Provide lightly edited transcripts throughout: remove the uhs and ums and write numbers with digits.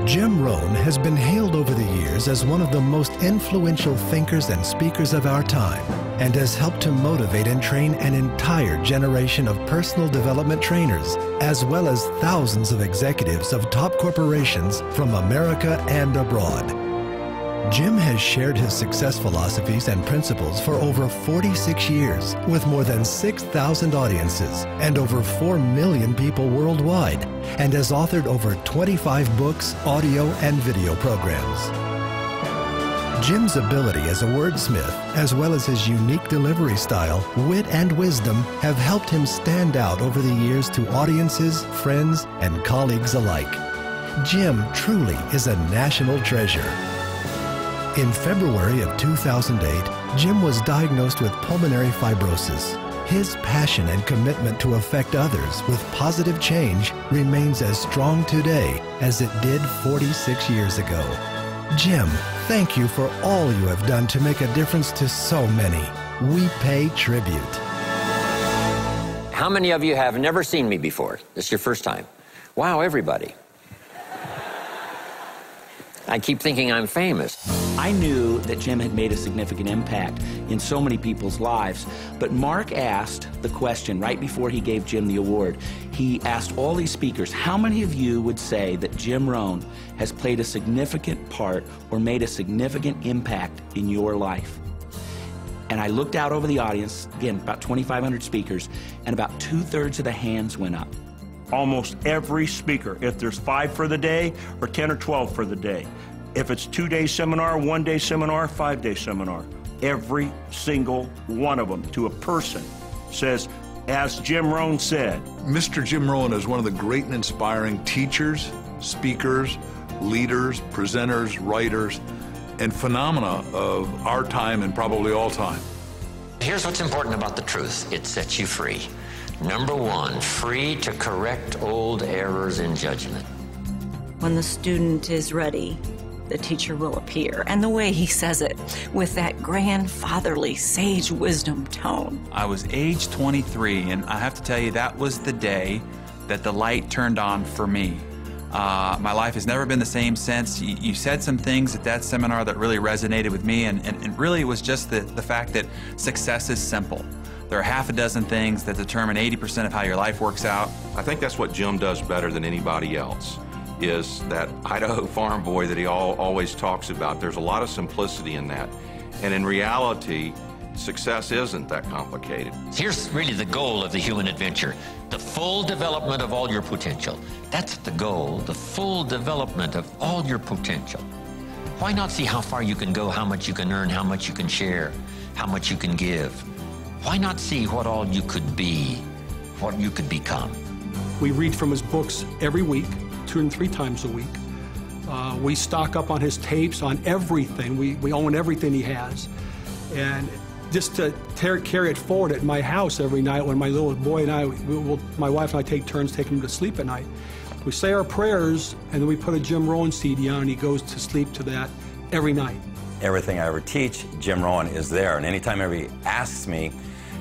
Jim Rohn has been hailed over the years as one of the most influential thinkers and speakers of our time, and has helped to motivate and train an entire generation of personal development trainers, as well as thousands of executives of top corporations from America and abroad. Jim has shared his success philosophies and principles for over 46 years with more than 6,000 audiences and over 4 million people worldwide, and has authored over 25 books, audio, and video programs. Jim's ability as a wordsmith, as well as his unique delivery style, wit, and wisdom have helped him stand out over the years to audiences, friends, and colleagues alike. Jim truly is a national treasure. In February of 2008, Jim was diagnosed with pulmonary fibrosis. His passion and commitment to affect others with positive change remains as strong today as it did 46 years ago. Jim, thank you for all you have done to make a difference to so many. We pay tribute. How many of you have never seen me before? This is your first time. Wow, everybody. I keep thinking I'm famous. I knew that Jim had made a significant impact in so many people's lives, but Mark asked the question right before he gave Jim the award. He asked all these speakers, how many of you would say that Jim Rohn has played a significant part or made a significant impact in your life? And I looked out over the audience, again, about 2,500 speakers, and about 2/3 of the hands went up. Almost every speaker, if there's 5 for the day or 10 or 12 for the day, if it's 2-day seminar, 1-day seminar, 5-day seminar, every single one of them to a person says, as Jim Rohn said. Mr. Jim Rohn is one of the great and inspiring teachers, speakers, leaders, presenters, writers, and phenomena of our time and probably all time. Here's what's important about the truth. It sets you free. Number one, free to correct old errors in judgment. When the student is ready, the teacher will appear. And the way he says it, with that grandfatherly sage wisdom tone. I was age 23, and I have to tell you, that was the day that the light turned on for me. My life has never been the same since. You said some things at that seminar that really resonated with me, and really it was just the fact that success is simple. There are half a dozen things that determine 80% of how your life works out. I think that's what Jim does better than anybody else, is that Idaho farm boy that he always talks about. There's a lot of simplicity in that. And in reality, success isn't that complicated. Here's really the goal of the human adventure, the full development of all your potential. That's the goal, the full development of all your potential. Why not see how far you can go, how much you can earn, how much you can share, how much you can give? Why not see what all you could be, what you could become? We read from his books every week, 2 and 3 times a week. We stock up on his tapes, on everything. We own everything he has. And just to carry it forward at my house every night when my little boy and I, my wife and I take turns taking him to sleep at night. We say our prayers, and then we put a Jim Rohn CD on, and he goes to sleep to that every night. Everything I ever teach, Jim Rohn is there. And anytime anybody asks me,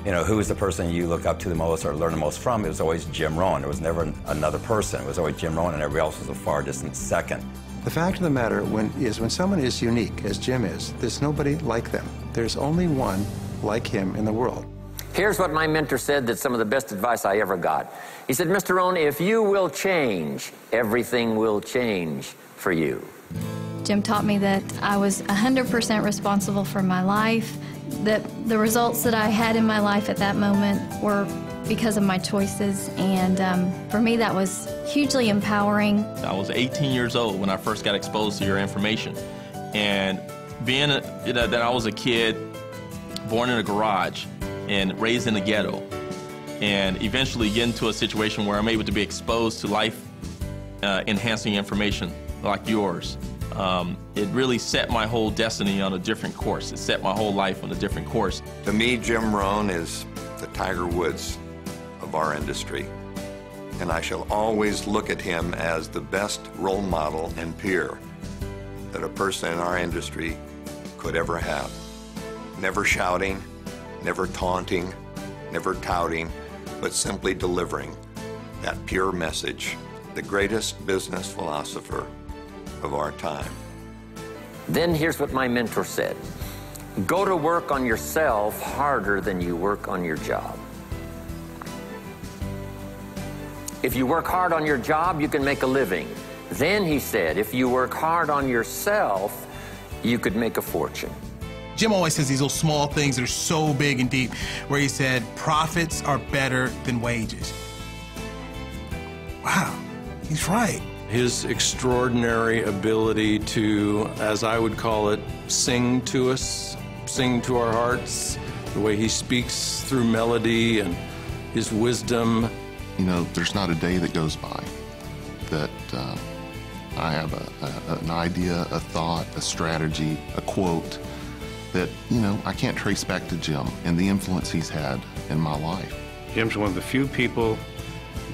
you know, who is the person you look up to the most or learn the most from, it was always Jim Rohn. There was never another person. It was always Jim Rohn, and everybody else was a far distant second. The fact of the matter is when someone is unique, as Jim is, there's nobody like them. There's only one like him in the world. Here's what my mentor said, that's some of the best advice I ever got. He said, Mr. Rohn, if you will change, everything will change for you. Jim taught me that I was 100% responsible for my life, that the results that I had in my life at that moment were because of my choices, and for me that was hugely empowering. I was 18 years old when I first got exposed to your information, and being that I was a kid born in a garage and raised in the ghetto, and eventually get into a situation where I'm able to be exposed to life-enhancing information like yours. It really set my whole destiny on a different course. It set my whole life on a different course. To me, Jim Rohn is the Tiger Woods of our industry, and I shall always look at him as the best role model and peer that a person in our industry could ever have. Never shouting, never taunting, never touting, but simply delivering that pure message. The greatest business philosopher of our time. Then here's what my mentor said. Go to work on yourself harder than you work on your job. If you work hard on your job, you can make a living. Then he said, if you work hard on yourself, you could make a fortune. Jim always says these little small things that are so big and deep, where he said, profits are better than wages. Wow, he's right. His extraordinary ability to, as I would call it, sing to us, sing to our hearts, the way he speaks through melody and his wisdom. You know, there's not a day that goes by that I have an idea, a thought, a strategy, a quote that, you know, I can't trace back to Jim and the influence he's had in my life. Jim's one of the few people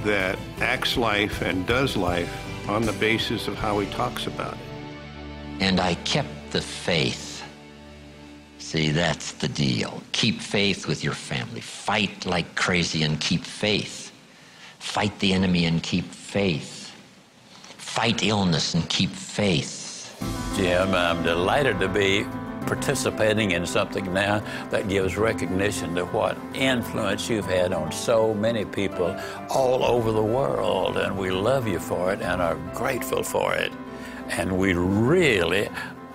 that acts life and does life on the basis of how he talks about it. And I kept the faith. See, that's the deal. Keep faith with your family. Fight like crazy and keep faith. Fight the enemy and keep faith. Fight illness and keep faith. Jim, I'm delighted to be participating in something now that gives recognition to what influence you've had on so many people all over the world, and we love you for it and are grateful for it. And we really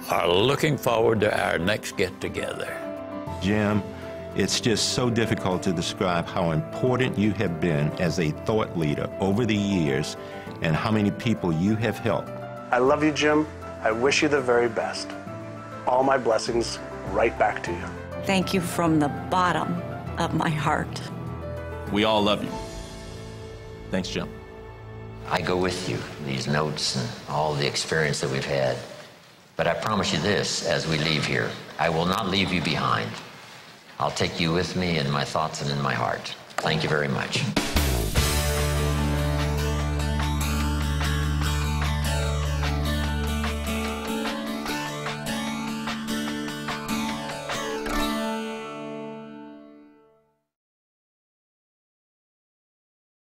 are looking forward to our next get-together. Jim, it's just so difficult to describe how important you have been as a thought leader over the years and how many people you have helped. I love you, Jim. I wish you the very best. All my blessings right back to you. Thank you from the bottom of my heart. We all love you. Thanks, Jim. I go with you, these notes and all the experience that we've had. But I promise you this, as we leave here, I will not leave you behind. I'll take you with me in my thoughts and in my heart. Thank you very much.